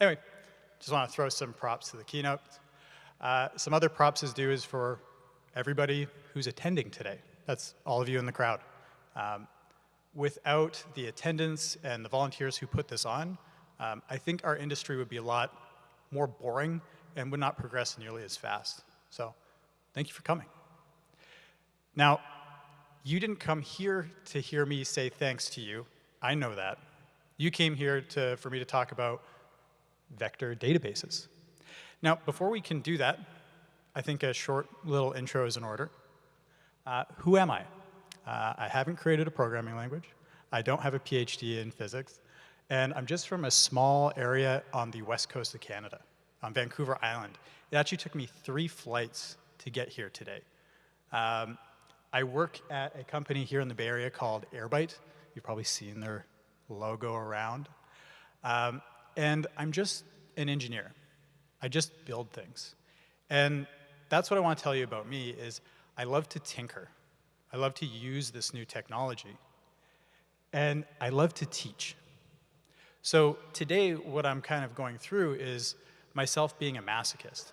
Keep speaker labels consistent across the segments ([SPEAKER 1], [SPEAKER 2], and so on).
[SPEAKER 1] Anyway, just want to throw some props to the keynote. Some other props is due is for everybody who's attending today. That's all of you in the crowd. Without the attendance and the volunteers who put this on, I think our industry would be a lot more boring and would not progress nearly as fast. So thank you for coming. Now, you didn't come here to hear me say thanks to you. I know that. You came here for me to talk about vector databases. Now, before we can do that, I think a short little intro is in order. Who am I? I haven't created a programming language. I don't have a PhD in physics. And I'm just from a small area on the west coast of Canada, on Vancouver Island. It actually took me 3 flights to get here today. I work at a company here in the Bay Area called Airbyte. You've probably seen their logo around. And I'm just an engineer. I just build things. And that's what I want to tell you about me is I love to tinker. I love to use this new technology. And I love to teach. So today, what I'm kind of going through is myself being a masochist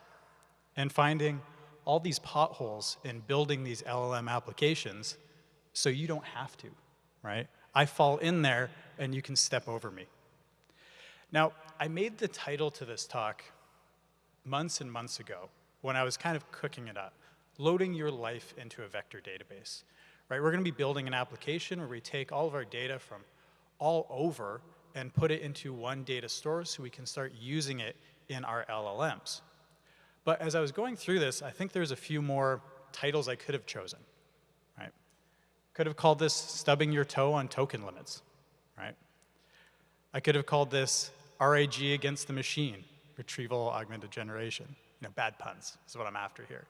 [SPEAKER 1] and finding all these potholes in building these LLM applications so you don't have to, right? I fall in there, and you can step over me. Now, I made the title to this talk months and months ago when I was kind of cooking it up, loading your life into a vector database, right? We're going to be building an application where we take all of our data from all over and put it into one data store so we can start using it in our LLMs. But as I was going through this, I think there's a few more titles I could have chosen, right? Could have called this Stubbing Your Toe on Token Limits, right? I could have called this RAG Against the Machine, Retrieval Augmented Generation. You know, bad puns is what I'm after here.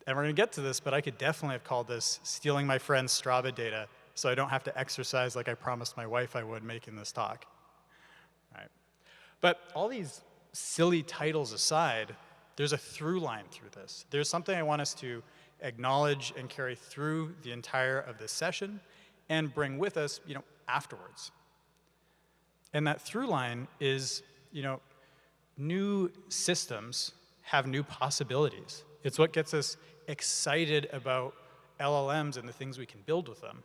[SPEAKER 1] And we're going to get to this, but I could definitely have called this Stealing My Friend's Strava Data so I don't have to exercise like I promised my wife I would making this talk, right? But all these silly titles aside, there's a through line through this. There's something I want us to acknowledge and carry through the entire of this session and bring with us, afterwards. And that through line is, new systems have new possibilities. It's what gets us excited about LLMs and the things we can build with them.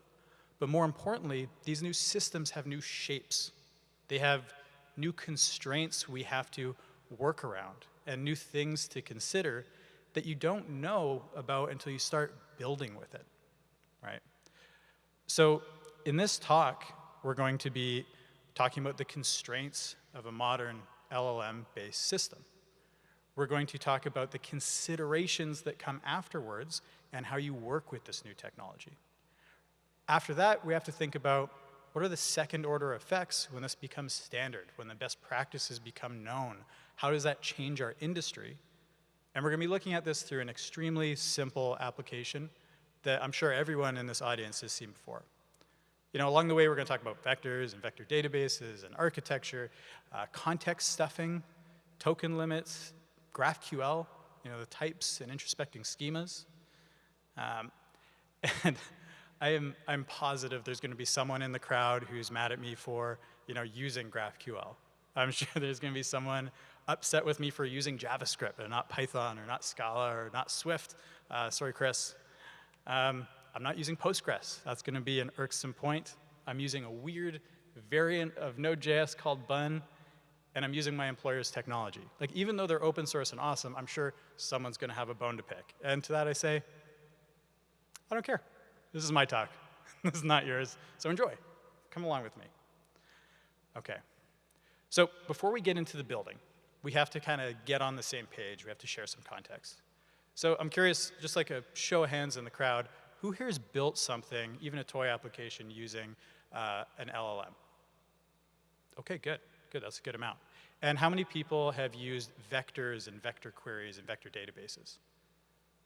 [SPEAKER 1] But more importantly, these new systems have new shapes. They have new constraints we have to work around and new things to consider that you don't know about until you start building with it, right? So in this talk, we're going to be talking about the constraints of a modern LLM-based system. We're going to talk about the considerations that come afterwards and how you work with this new technology. After that, we have to think about what are the second-order effects when this becomes standard, when the best practices become known? How does that change our industry? And we're going to be looking at this through an extremely simple application that I'm sure everyone in this audience has seen before. Along the way, we're going to talk about vectors and vector databases and architecture, context stuffing, token limits, GraphQL, the types and introspecting schemas. And I'm positive there's going to be someone in the crowd who's mad at me for, using GraphQL. I'm sure there's going to be someone upset with me for using JavaScript and not Python or not Scala or not Swift. Sorry, Chris. I'm not using Postgres. That's going to be an irksome point. I'm using a weird variant of Node.js called Bun, and I'm using my employer's technology. Like, even though they're open source and awesome, I'm sure someone's going to have a bone to pick. And to that I say, I don't care. This is my talk. This is not yours. So enjoy. Come along with me. OK. So before we get into the building, we have to kind of get on the same page. We have to share some context. So I'm curious, just like a show of hands in the crowd, who here has built something, even a toy application, using an LLM? OK, good. Good, that's a good amount. And how many people have used vectors and vector queries and vector databases?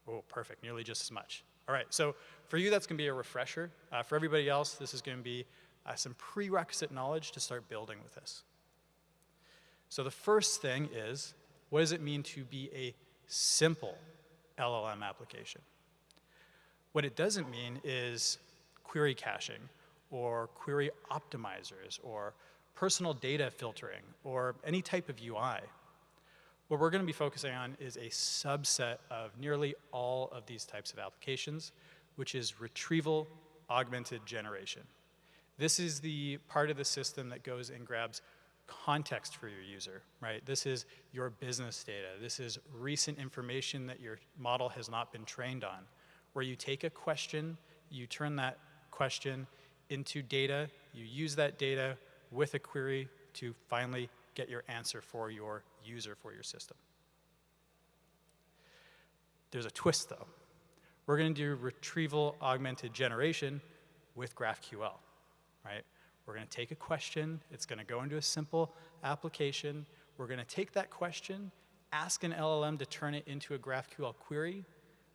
[SPEAKER 1] Oh, perfect, nearly just as much. All right, so for you, that's going to be a refresher. For everybody else, this is going to be some prerequisite knowledge to start building with this. So the first thing is, what does it mean to be a simple LLM application? What it doesn't mean is query caching or query optimizers or personal data filtering, or any type of UI. What we're going to be focusing on is a subset of nearly all of these types of applications, which is retrieval augmented generation. This is the part of the system that goes and grabs context for your user, right? This is your business data. This is recent information that your model has not been trained on, where you take a question, you turn that question into data, you use that data with a query to finally get your answer for your user, for your system. There's a twist, though. We're going to do retrieval augmented generation with GraphQL, right? We're going to take a question. It's going to go into a simple application. We're going to take that question, ask an LLM to turn it into a GraphQL query.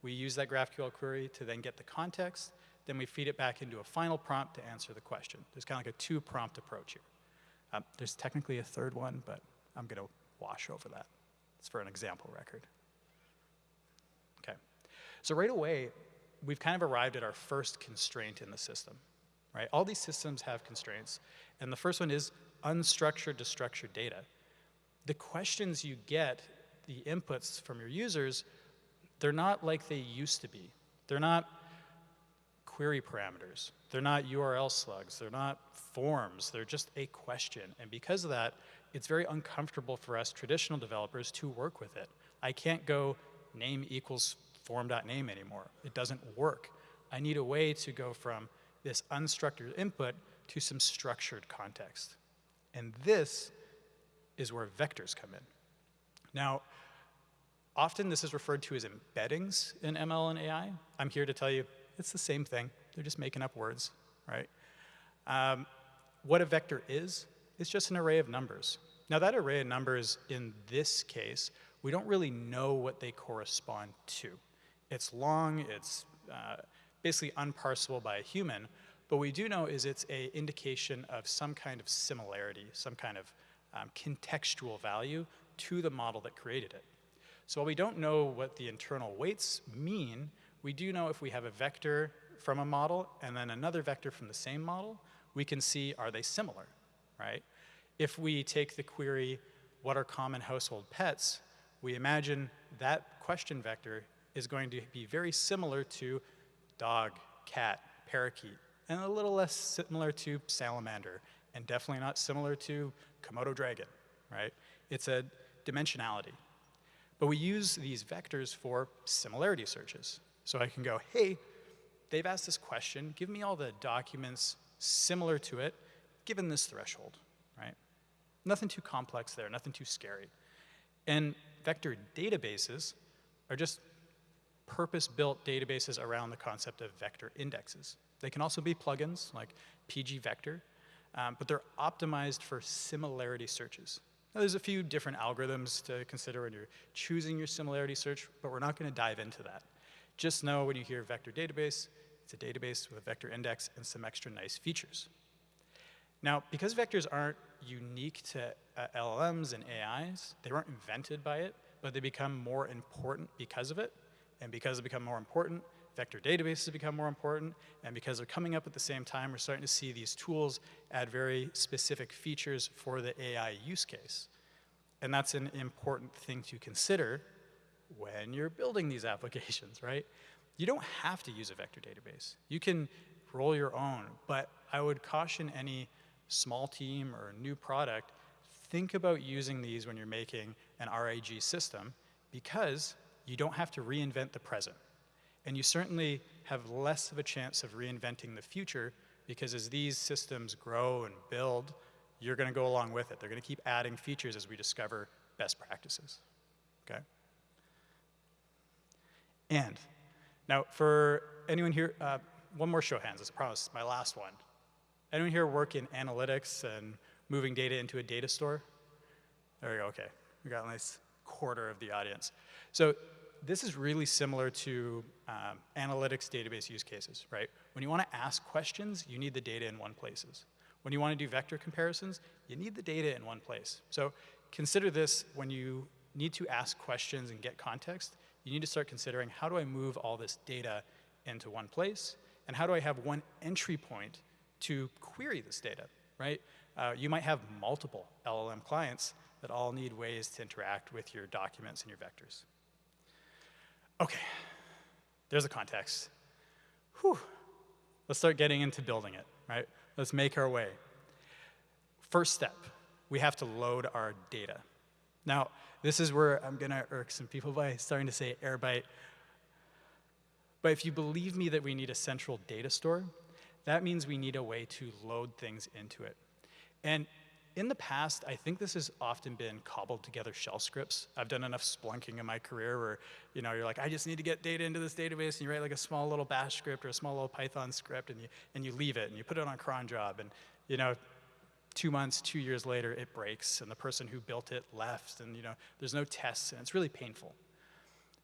[SPEAKER 1] We use that GraphQL query to then get the context. Then we feed it back into a final prompt to answer the question. There's kind of like a two-prompt approach here. There's technically a third one, but I'm going to wash over that. It's for an example record. Okay. So right away, we've kind of arrived at our first constraint in the system, right? All these systems have constraints, and the first one is unstructured to structured data. The questions you get, the inputs from your users, they're not like they used to be. They're not query parameters. They're not URL slugs. They're not forms. They're just a question. And because of that, it's very uncomfortable for us traditional developers to work with it. I can't go name equals form.name anymore. It doesn't work. I need a way to go from this unstructured input to some structured context. And this is where vectors come in. Now, often this is referred to as embeddings in ML and AI. I'm here to tell you it's the same thing. They're just making up words, right? What a vector is, it's just an array of numbers. Now that array of numbers, in this case, we don't really know what they correspond to. It's long, it's basically unparsable by a human, but we do know is it's an indication of some kind of similarity, some kind of contextual value to the model that created it. So while we don't know what the internal weights mean, we do know if we have a vector from a model and then another vector from the same model, we can see, are they similar, right? If we take the query, what are common household pets, we imagine that question vector is going to be very similar to dog, cat, parakeet, and a little less similar to salamander, and definitely not similar to Komodo dragon, right? It's a dimensionality. But we use these vectors for similarity searches. So I can go, hey, they've asked this question, give me all the documents similar to it, given this threshold, right? Nothing too complex there, nothing too scary. And vector databases are just purpose-built databases around the concept of vector indexes. They can also be plugins like PG Vector, but they're optimized for similarity searches. Now, there's a few different algorithms to consider when you're choosing your similarity search, but we're not going to dive into that. Just know when you hear vector database, it's a database with a vector index and some extra nice features. Now, because vectors aren't unique to LLMs and AIs, they weren't invented by it, but they become more important because of it. And because they become more important, vector databases become more important. And because they're coming up at the same time, we're starting to see these tools add very specific features for the AI use case. And that's an important thing to consider when you're building these applications, right? You don't have to use a vector database. You can roll your own, but I would caution any small team or new product, think about using these when you're making an RAG system, because you don't have to reinvent the present. And you certainly have less of a chance of reinventing the future, because as these systems grow and build, you're going to go along with it. They're going to keep adding features as we discover best practices, okay? And now for anyone here, one more show of hands, as I promised, my last one. Anyone here work in analytics and moving data into a data store? There we go, okay. We got a nice quarter of the audience. So this is really similar to analytics database use cases, right? When you want to ask questions, you need the data in one place. When you want to do vector comparisons, you need the data in one place. So consider this when you need to ask questions and get context, you need to start considering, how do I move all this data into one place? And how do I have one entry point to query this data, right? you might have multiple LLM clients that all need ways to interact with your documents and your vectors. Okay, there's a context. Whew. Let's start getting into building it, right? Let's make our way. First step, we have to load our data. Now, this is where I'm gonna irk some people by starting to say Airbyte. But if you believe me that we need a central data store, that means we need a way to load things into it. And in the past, I think this has often been cobbled together shell scripts. I've done enough Splunking in my career where, you're like, I just need to get data into this database, and you write like a small little bash script or a small little Python script, and you leave it, and you put it on cron job, and 2 months, 2 years later, it breaks, and the person who built it left, and there's no tests, and it's really painful.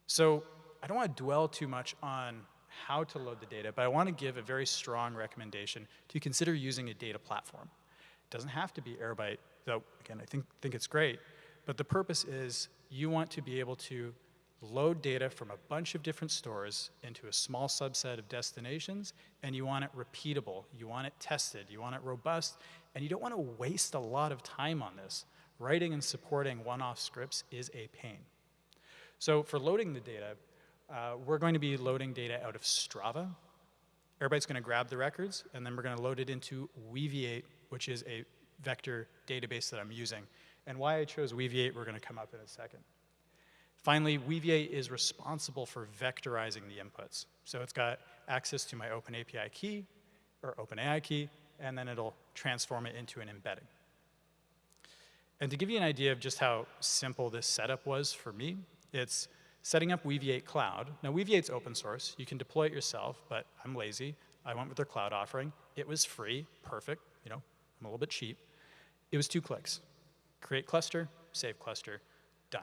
[SPEAKER 1] So I don't want to dwell too much on how to load the data, but I want to give a very strong recommendation to consider using a data platform. It doesn't have to be Airbyte, though, again, I think it's great, but the purpose is you want to be able to load data from a bunch of different stores into a small subset of destinations, and you want it repeatable, you want it tested, you want it robust, and you don't want to waste a lot of time on this. Writing and supporting one-off scripts is a pain. So for loading the data, we're going to be loading data out of Strava. Airbyte's going to grab the records, and then we're going to load it into Weaviate, which is a vector database that I'm using. And why I chose Weaviate, we're going to come up in a second. Finally, Weaviate is responsible for vectorizing the inputs. So it's got access to my OpenAPI key, or OpenAI key, and then it'll transform it into an embedding. And to give you an idea of just how simple this setup was for me, it's setting up Weaviate Cloud. Now, Weaviate's open source. You can deploy it yourself, but I'm lazy. I went with their cloud offering. It was free, perfect. I'm a little bit cheap. It was 2 clicks. Create cluster, save cluster, done.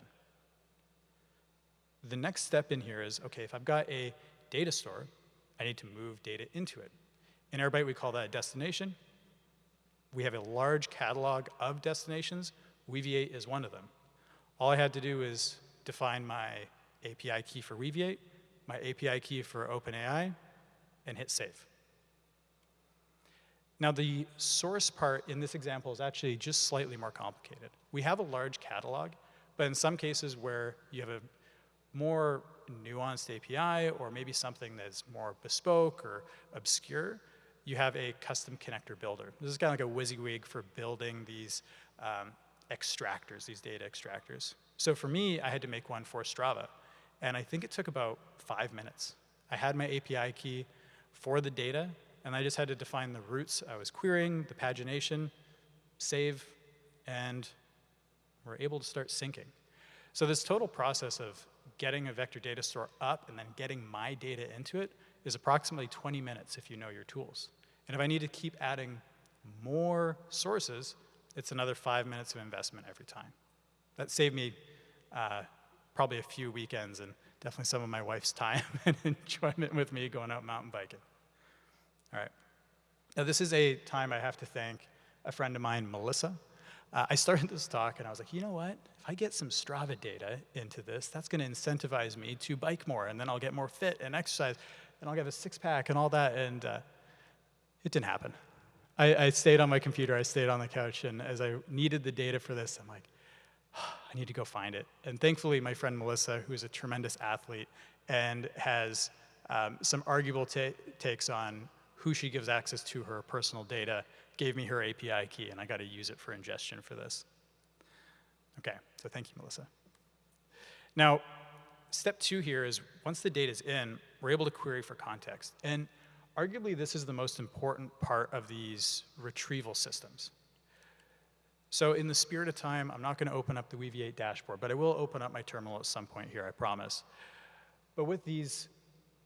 [SPEAKER 1] The next step in here is, okay, if I've got a data store, I need to move data into it. In Airbyte, we call that a destination. We have a large catalog of destinations. Weaviate is one of them. All I had to do is define my API key for Weaviate, my API key for OpenAI, and hit save. Now, the source part in this example is actually just slightly more complicated. We have a large catalog, but in some cases where you have a more nuanced API or maybe something that's more bespoke or obscure, you have a custom connector builder. This is kind of like a WYSIWYG for building these extractors, these data extractors. So for me, I had to make one for Strava, and I think it took about 5 minutes. I had my API key for the data, and I just had to define the routes I was querying, the pagination, save, and we're able to start syncing. So this total process of getting a vector data store up and then getting my data into it is approximately 20 minutes if you know your tools. And if I need to keep adding more sources, it's another 5 minutes of investment every time. That saved me probably a few weekends and definitely some of my wife's time and enjoyment with me going out mountain biking. All right. Now, this is a time I have to thank a friend of mine, Melissa. I started this talk, and I was like, you know what? If I get some Strava data into this, that's going to incentivize me to bike more, and then I'll get more fit and exercise, and I'll get a six-pack and all that, and it didn't happen. I stayed on my computer. I stayed on the couch, and as I needed the data for this, I'm like, I need to go find it. And thankfully, my friend Melissa, who is a tremendous athlete and has some arguable takes on who she gives access to her personal data, gave me her API key, and I got to use it for ingestion for this. Okay, so thank you, Melissa. Now, step 2 here is once the data's in, we're able to query for context. And arguably, this is the most important part of these retrieval systems. So in the spirit of time, I'm not going to open up the Weaviate dashboard, but I will open up my terminal at some point here, I promise. But with these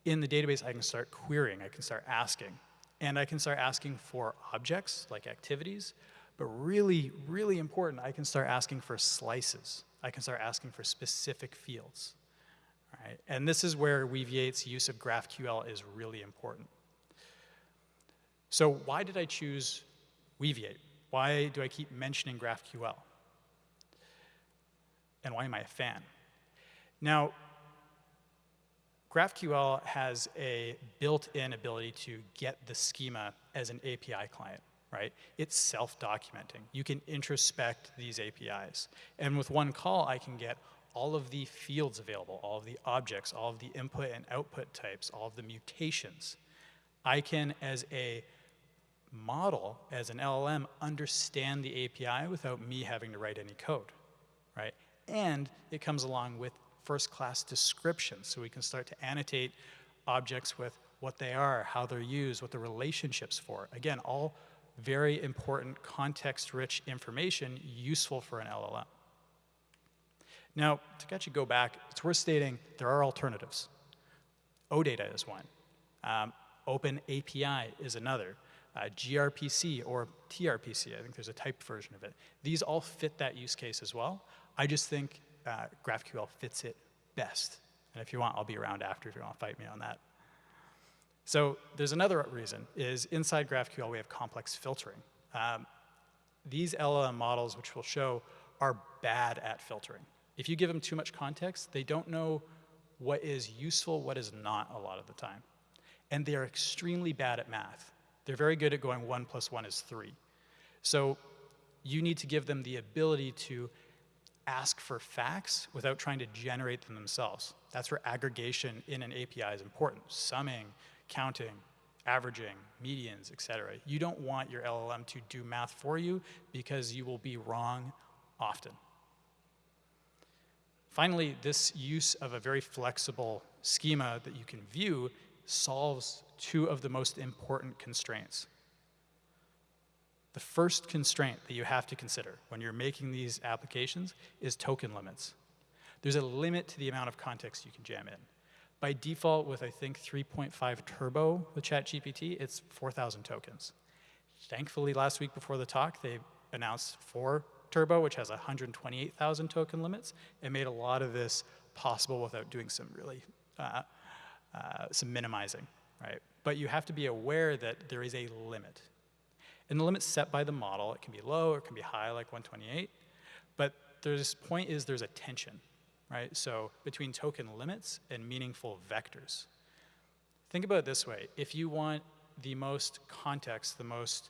[SPEAKER 1] in the database, I can start querying, I can start asking. And I can start asking for objects, like activities, but really, really important, I can start asking for slices. I can start asking for specific fields. All right? And this is where Weaviate's use of GraphQL is really important. So why did I choose Weaviate? Why do I keep mentioning GraphQL? And why am I a fan? Now, GraphQL has a built-in ability to get the schema as an API client, right? It's self-documenting. You can introspect these APIs. And with one call, I can get all of the fields available, all of the objects, all of the input and output types, all of the mutations. I can, as a model, as an LLM, understand the API without me having to write any code, right? And it comes along with first-class descriptions, so we can start to annotate objects with what they are, how they're used, what the relationship's for. Again, all very important context-rich information useful for an LLM. Now, to actually go back, it's worth stating there are alternatives. OData is one. Open API is another. gRPC or tRPC, I think there's a typed version of it. These all fit that use case as well. I just think GraphQL fits it best. And if you want, I'll be around after if you want to fight me on that. So there's another reason, is inside GraphQL we have complex filtering. These LLM models, which we'll show, are bad at filtering. If you give them too much context, they don't know what is useful, what is not a lot of the time. And they are extremely bad at math. They're very good at going 1 + 1 is 3. So you need to give them the ability to ask for facts without trying to generate them themselves. That's where aggregation in an API is important. Summing, counting, averaging, medians, etc. You don't want your LLM to do math for you because you will be wrong often. Finally, this use of a very flexible schema that you can view solves two of the most important constraints. The first constraint that you have to consider when you're making these applications is token limits. There's a limit to the amount of context you can jam in. By default, with I think 3.5 Turbo with ChatGPT, it's 4,000 tokens. Thankfully, last week before the talk, they announced 4 Turbo, which has 128,000 token limits, and made a lot of this possible without doing some really some minimizing, right? But you have to be aware that there is a limit. And the limit's set by the model. It can be low or it can be high, like 128. But there's point is there's a tension, right? So between token limits and meaningful vectors. Think about it this way. If you want the most context, the most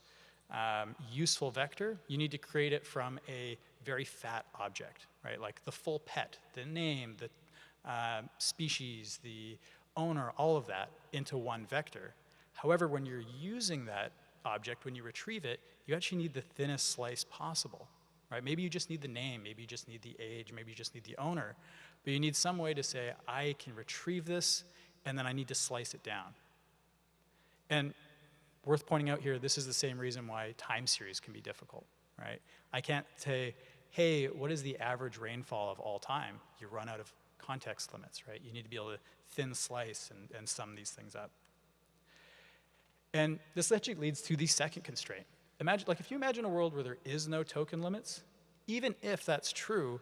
[SPEAKER 1] useful vector, you need to create it from a very fat object, right? Like the full pet, the name, the species, the owner, all of that into one vector. However, when you're using that object, when you retrieve it, you actually need the thinnest slice possible, right? Maybe you just need the name, maybe you just need the age, maybe you just need the owner, but you need some way to say, I can retrieve this, and then I need to slice it down. And worth pointing out here, this is the same reason why time series can be difficult, right? I can't say, hey, what is the average rainfall of all time? You run out of context limits, right? You need to be able to thin slice and sum these things up. And this actually leads to the second constraint. Imagine, like if you imagine a world where there is no token limits, even if that's true,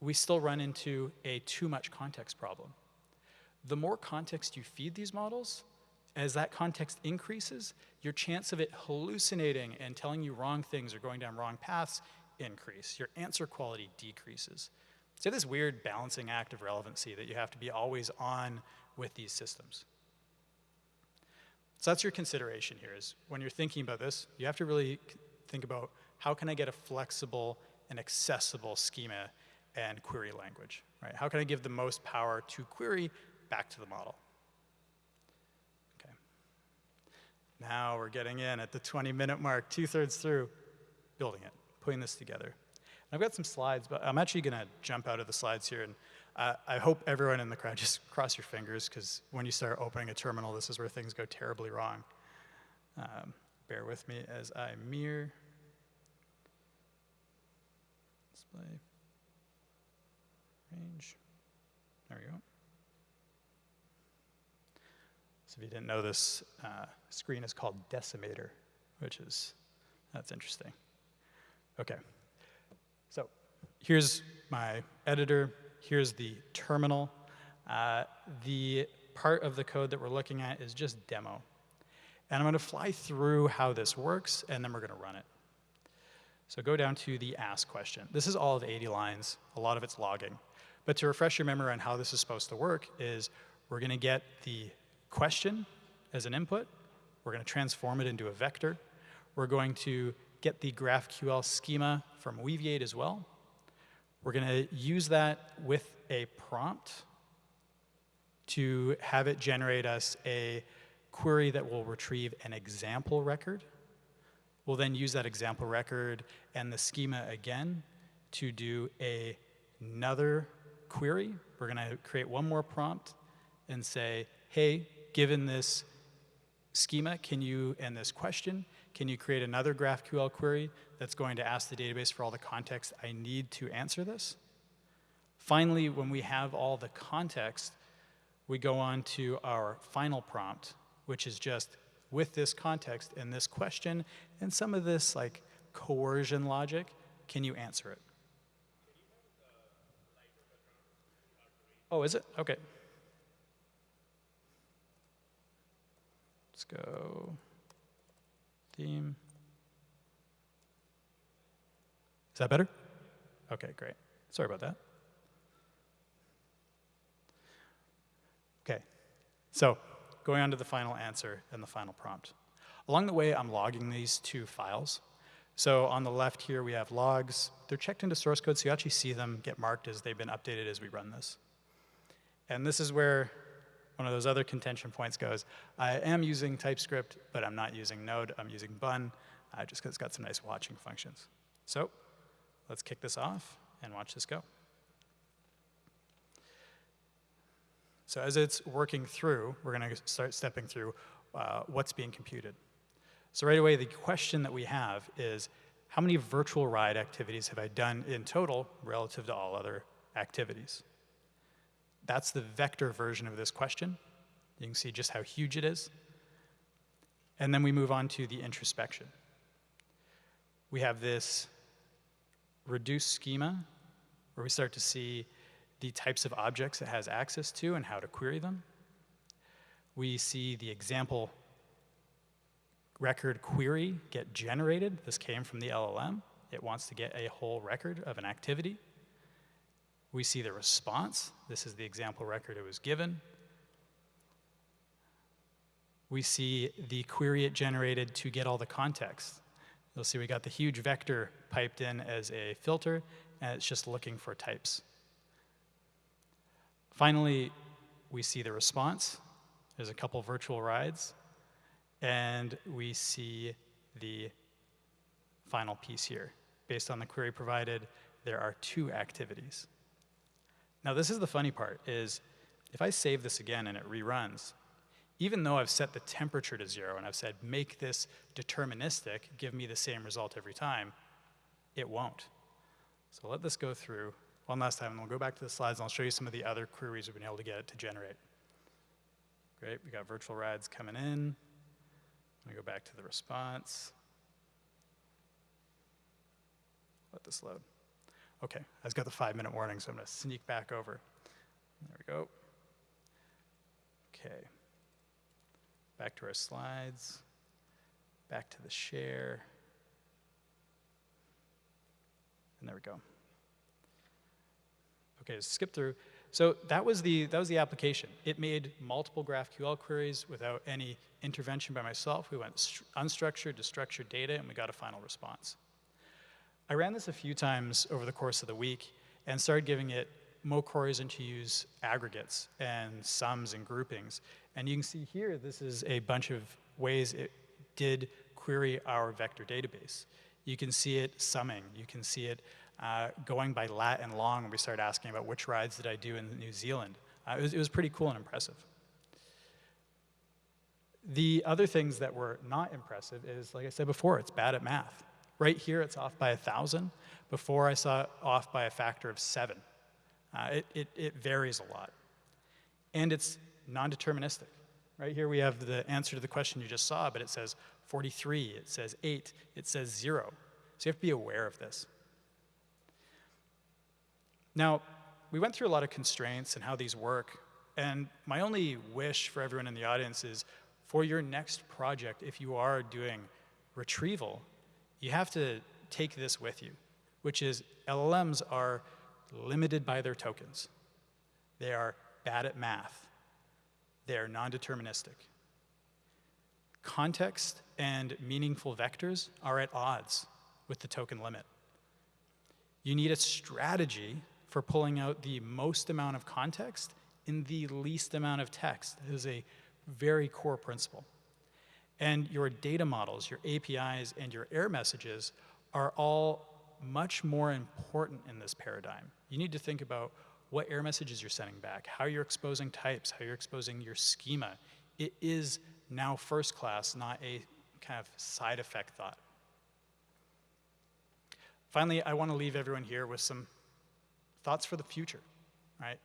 [SPEAKER 1] we still run into a too much context problem. The more context you feed these models, as that context increases, your chance of it hallucinating and telling you wrong things or going down wrong paths increase. Your answer quality decreases. So this weird balancing act of relevancy that you have to be always on with these systems. So that's your consideration here, is when you're thinking about this, you have to really think about how can I get a flexible and accessible schema and query language, right? How can I give the most power to query back to the model? Okay. Now we're getting in at the 20-minute mark, 2/3 through building it, putting this together. And I've got some slides, but I'm actually going to jump out of the slides here, and I hope everyone in the crowd just cross your fingers, because when you start opening a terminal, this is where things go terribly wrong. Bear with me as I mirror. Display. Range. There we go. So if you didn't know, this screen is called Decimator, that's interesting. Okay. So here's my editor. Here's the terminal. The part of the code that we're looking at is just demo. And I'm going to fly through how this works, and then we're going to run it. So go down to the ask question. This is all of 80 lines. A lot of it's logging. But to refresh your memory on how this is supposed to work is we're going to get the question as an input. We're going to transform it into a vector. We're going to get the GraphQL schema from Weaviate as well. We're going to use that with a prompt to have it generate us a query that will retrieve an example record. We'll then use that example record and the schema again to do another query. We're going to create one more prompt and say, hey, given this schema, and this question, can you create another GraphQL query that's going to ask the database for all the context I need to answer this? Finally, when we have all the context, we go on to our final prompt, which is just with this context and this question and some of this like coercion logic, can you answer it? Oh, is it? Okay. Let's go theme. Is that better? Okay, great. Sorry about that. Okay, so going on to the final answer and the final prompt. Along the way, I'm logging these two files. So on the left here, we have logs. They're checked into source code, so you actually see them get marked as they've been updated as we run this. And this is where one of those other contention points goes. I am using TypeScript, but I'm not using Node. I'm using Bun, just because it's got some nice watching functions. So let's kick this off and watch this go. So as it's working through, we're going to start stepping through what's being computed. So right away, the question that we have is, how many virtual ride activities have I done in total relative to all other activities? That's the vector version of this question. You can see just how huge it is. And then we move on to the introspection. We have this reduced schema where we start to see the types of objects it has access to and how to query them. We see the example record query get generated. This came from the LLM. It wants to get a whole record of an activity. We see the response. This is the example record it was given. We see the query it generated to get all the context. You'll see we got the huge vector piped in as a filter, and it's just looking for types. Finally, we see the response. There's a couple virtual rides. And we see the final piece here. Based on the query provided, there are 2 activities. Now, this is the funny part, is if I save this again and it reruns, even though I've set the temperature to 0 and I've said, make this deterministic, give me the same result every time, it won't. So let this go through one last time, and we'll go back to the slides, and I'll show you some of the other queries we've been able to get it to generate. Great, we got virtual rides coming in. I'm going to go back to the response. Let this load. OK, I just got the 5-minute warning, so I'm going to sneak back over. There we go. OK. Back to our slides. Back to the share. And there we go. OK, skip through. So that was the application. It made multiple GraphQL queries without any intervention by myself. We went unstructured to structured data, and we got a final response. I ran this a few times over the course of the week and started giving it more queries to use aggregates and sums and groupings. And you can see here, this is a bunch of ways it did query our vector database. You can see it summing. You can see it going by lat and long when we started asking about which rides did I do in New Zealand. It was pretty cool and impressive. The other things that were not impressive is, like I said before, it's bad at math. Right here, it's off by 1,000. Before, I saw it off by a factor of 7. It varies a lot. And it's non-deterministic. Right here, we have the answer to the question you just saw, but it says 43, it says 8, it says 0. So you have to be aware of this. Now, we went through a lot of constraints and how these work, and my only wish for everyone in the audience is for your next project, if you are doing retrieval, you have to take this with you, which is LLMs are limited by their tokens. They are bad at math. They are non-deterministic. context and meaningful vectors are at odds with the token limit. You need a strategy for pulling out the most amount of context in the least amount of text. It is a very core principle. And your data models, your APIs, and your error messages are all much more important in this paradigm. You need to think about what error messages you're sending back, how you're exposing types, how you're exposing your schema. It is now first class, not a kind of side effect thought. Finally, I want to leave everyone here with some thoughts for the future, right?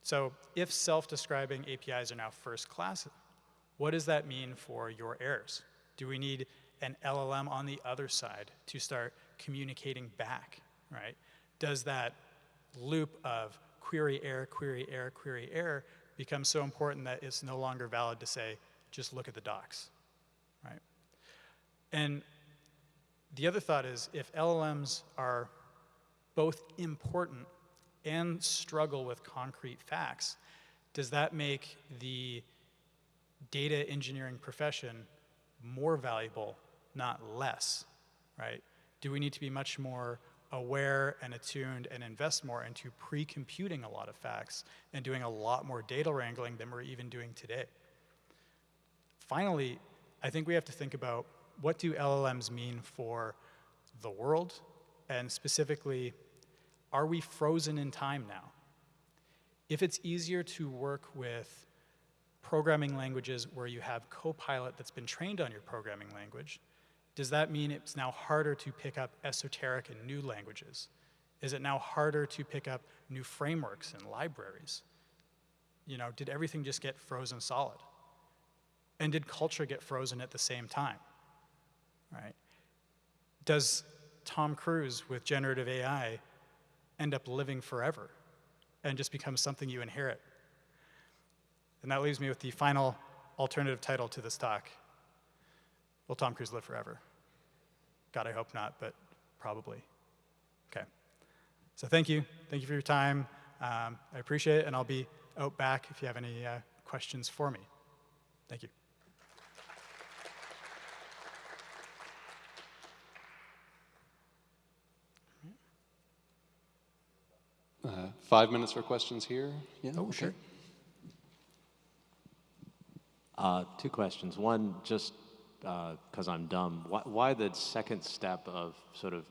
[SPEAKER 1] So if self-describing APIs are now first class, what does that mean for your errors? Do we need an LLM on the other side to start communicating back, right? Does that loop of query error, query error, query error become so important that it's no longer valid to say, just look at the docs, right? And the other thought is, if LLMs are both important and struggle with concrete facts, does that make the data engineering profession more valuable, not less, right? Do we need to be much more aware and attuned and invest more into pre-computing a lot of facts and doing a lot more data wrangling than we're even doing today? Finally, I think we have to think about, what do LLMs mean for the world? And specifically, are we frozen in time now? If it's easier to work with programming languages where you have Copilot that's been trained on your programming language, does that mean it's now harder to pick up esoteric and new languages? Is it now harder to pick up new frameworks and libraries? You know, did everything just get frozen solid? And did culture get frozen at the same time, right? Does Tom Cruise with generative AI end up living forever and just become something you inherit? And that leaves me with the final alternative title to this talk. Will Tom Cruise live forever? God, I hope not, but probably. Okay. So thank you. Thank you for your time. I appreciate it, and I'll be out back if you have any questions for me. Thank you.
[SPEAKER 2] 5 minutes for questions here. Yeah.
[SPEAKER 1] Oh, sure.
[SPEAKER 3] Two questions. One, just because I'm dumb, why the second step of sort of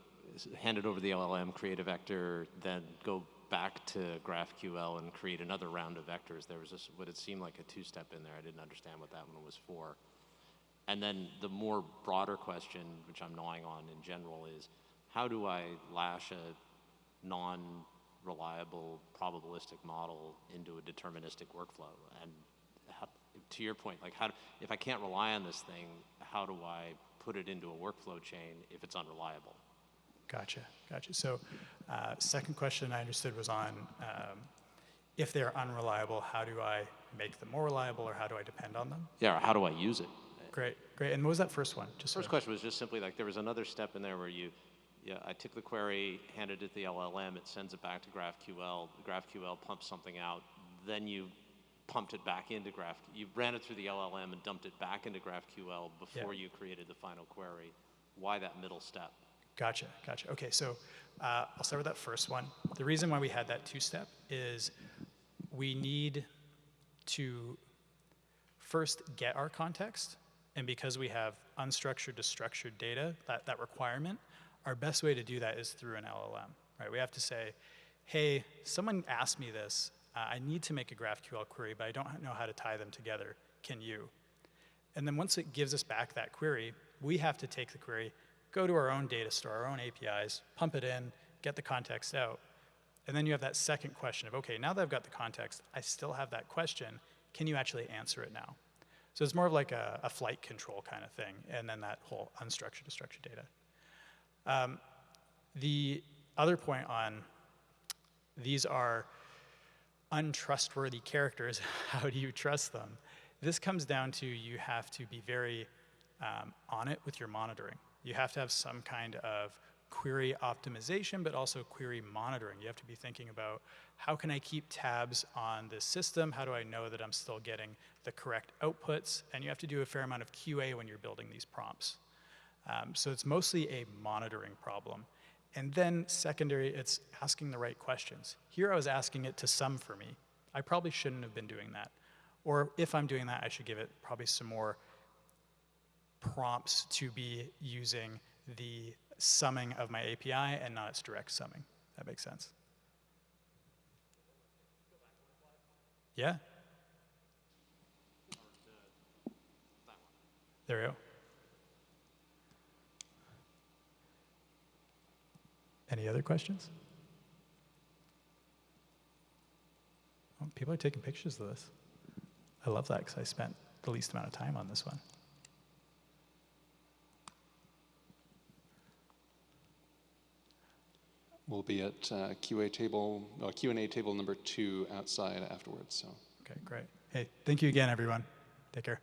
[SPEAKER 3] hand it over the LLM, create a vector, then go back to GraphQL and create another round of vectors? There was just what it seemed like a two-step in there. I didn't understand what that one was for. And then the more broader question, which I'm gnawing on in general, is how do I lash a non-reliable probabilistic model into a deterministic workflow? And how, to your point, like if I can't rely on this thing, how do I put it into a workflow chain if it's unreliable?
[SPEAKER 1] Gotcha. So second question I understood was on if they're unreliable, how do I make them more reliable, or how do I depend on them?
[SPEAKER 3] Yeah, or how do I use it?
[SPEAKER 1] Great. And what was that first one?
[SPEAKER 3] First question was just simply like there was another step in there where I took the query, handed it to the LLM, it sends it back to GraphQL, GraphQL pumps something out, then you pumped it back into you ran it through the LLM and dumped it back into GraphQL before you created the final query. Why that middle step?
[SPEAKER 1] Gotcha. Okay, so I'll start with that first one. The reason why we had that two-step is we need to first get our context, and because we have unstructured to structured data, that requirement, our best way to do that is through an LLM, right? We have to say, hey, someone asked me this. I need to make a GraphQL query, but I don't know how to tie them together. Can you? And then once it gives us back that query, we have to take the query, go to our own data store, our own APIs, pump it in, get the context out. And then you have that second question of, okay, now that I've got the context, I still have that question. Can you actually answer it now? So it's more of like a flight control kind of thing, and then that whole unstructured to structured data. The other point on these are untrustworthy characters. How do you trust them? This comes down to you have to be very on it with your monitoring. You have to have some kind of query optimization, but also query monitoring. You have to be thinking about how can I keep tabs on this system? How do I know that I'm still getting the correct outputs? And you have to do a fair amount of QA when you're building these prompts. So it's mostly a monitoring problem. And then secondary, it's asking the right questions. Here I was asking it to sum for me. I probably shouldn't have been doing that. Or if I'm doing that, I should give it probably some more prompts to be using the summing of my API and not its direct summing. That makes sense. Yeah. There we go. Any other questions? Oh, people are taking pictures of this. I love that because I spent the least amount of time on this one.
[SPEAKER 2] We'll be at Q&A table number 2 outside afterwards. So.
[SPEAKER 1] Okay, great. Hey, thank you again, everyone. Take care.